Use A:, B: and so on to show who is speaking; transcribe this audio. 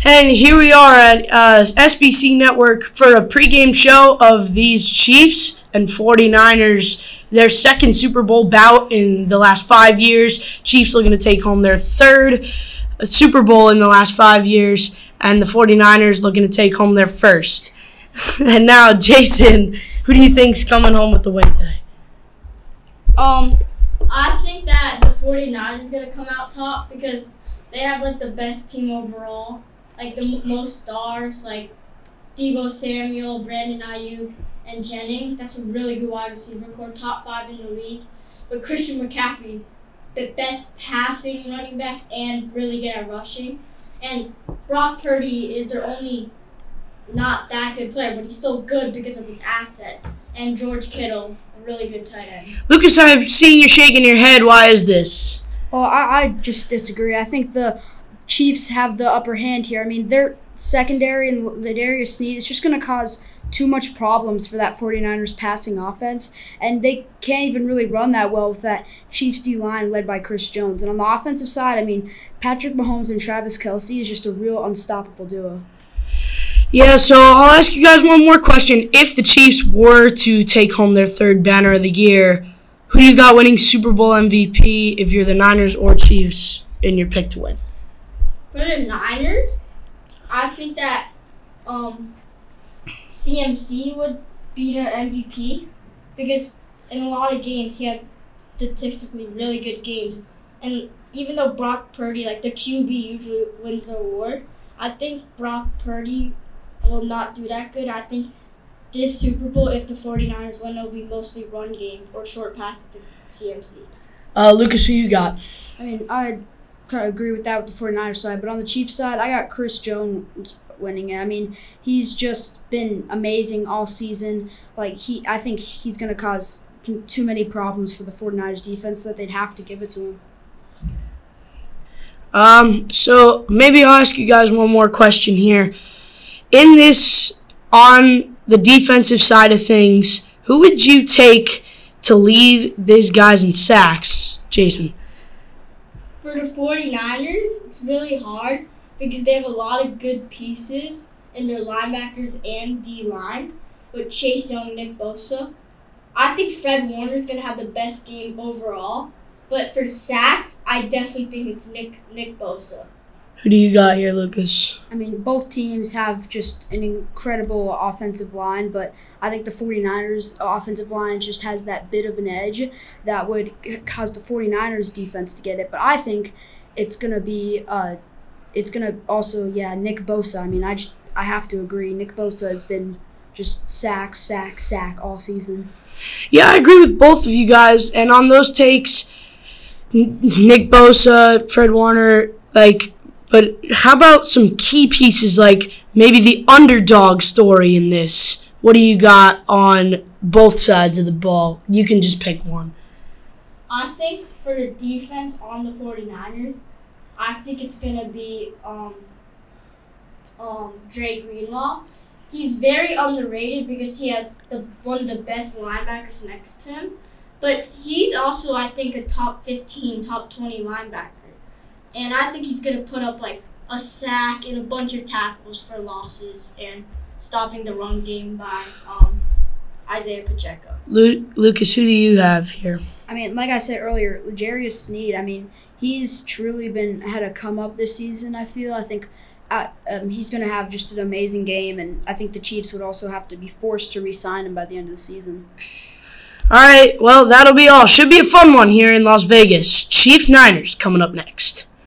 A: And here we are at SBC Network for a pregame show of these Chiefs and 49ers, their second Super Bowl bout in the last 5 years. Chiefs looking to take home their third Super Bowl in the last 5 years, and the 49ers looking to take home their first. And now, Jason, who do you think's coming home with the win today?
B: I think that the 49ers is going to come out top because they have, the best team overall. The most stars, Deebo Samuel, Brandon Ayuk, and Jennings. That's a really good wide receiver core, top 5 in the league. But Christian McCaffrey, the best passing running back and really good at rushing. And Brock Purdy is their only not that good player, but he's still good because of his assets. And George Kittle, a really good tight end.
A: Lucas, I've seen you shaking your head. Why is this?
C: Well, I just disagree. I think the Chiefs have the upper hand here. I mean, their secondary and Ladarius Sneed, it's just going to cause too much problems for that 49ers passing offense, and they can't even really run that well with that Chiefs D-line led by Chris Jones. And on the offensive side, I mean, Patrick Mahomes and Travis Kelce is just a real unstoppable duo.
A: Yeah, so I'll ask you guys one more question. If the Chiefs were to take home their third banner of the year, who do you got winning Super Bowl MVP if you're the Niners or Chiefs in your pick to win?
B: For the Niners, I think that CMC would be the MVP because in a lot of games he had statistically really good games. And even though Brock Purdy, the QB, usually wins the award, I think Brock Purdy will not do that good. I think this Super Bowl, if the 49ers win, it'll be mostly run game or short passes to CMC.
A: Lucas, who you got?
C: I mean, I kind of agree with that with the 49ers side, but on the Chiefs side, I got Chris Jones winning it. I mean, he's just been amazing all season. I think he's going to cause too many problems for the 49ers defense that they'd have to give it to him.
A: So maybe I'll ask you guys one more question here. In this, on the defensive side of things, who would you take to lead these guys in sacks, Jason?
B: For the 49ers, it's really hard because they have a lot of good pieces in their linebackers and D-line with Chase Young, Nick Bosa. I think Fred Warner is going to have the best game overall, but for sacks, I definitely think it's Nick Bosa.
A: Who do you got here, Lucas?
C: I mean, both teams have just an incredible offensive line, but I think the 49ers offensive line just has that bit of an edge that would cause the 49ers defense to get it. But I think it's going to be Nick Bosa. I mean, I have to agree. Nick Bosa has been just sack all season.
A: Yeah, I agree with both of you guys. And on those takes, Nick Bosa, Fred Warner, but how about some key pieces maybe the underdog story in this? What do you got on both sides of the ball? You can just pick one.
B: I think for the defense on the 49ers, I think it's going to be Dre Greenlaw. He's very underrated because he has one of the best linebackers next to him. But he's also, I think, a top 15, top 20 linebacker. And I think he's going to put up a sack and a bunch of tackles for losses and stopping the run game by Isaiah Pacheco.
A: Lucas, who do you have here?
C: I mean, like I said earlier, Ladarius Sneed, I mean, he's truly had a come up this season, I feel. I think he's going to have just an amazing game, and I think the Chiefs would also have to be forced to re-sign him by the end of the season.
A: All right, well, that'll be all. Should be a fun one here in Las Vegas. Chiefs-Niners coming up next.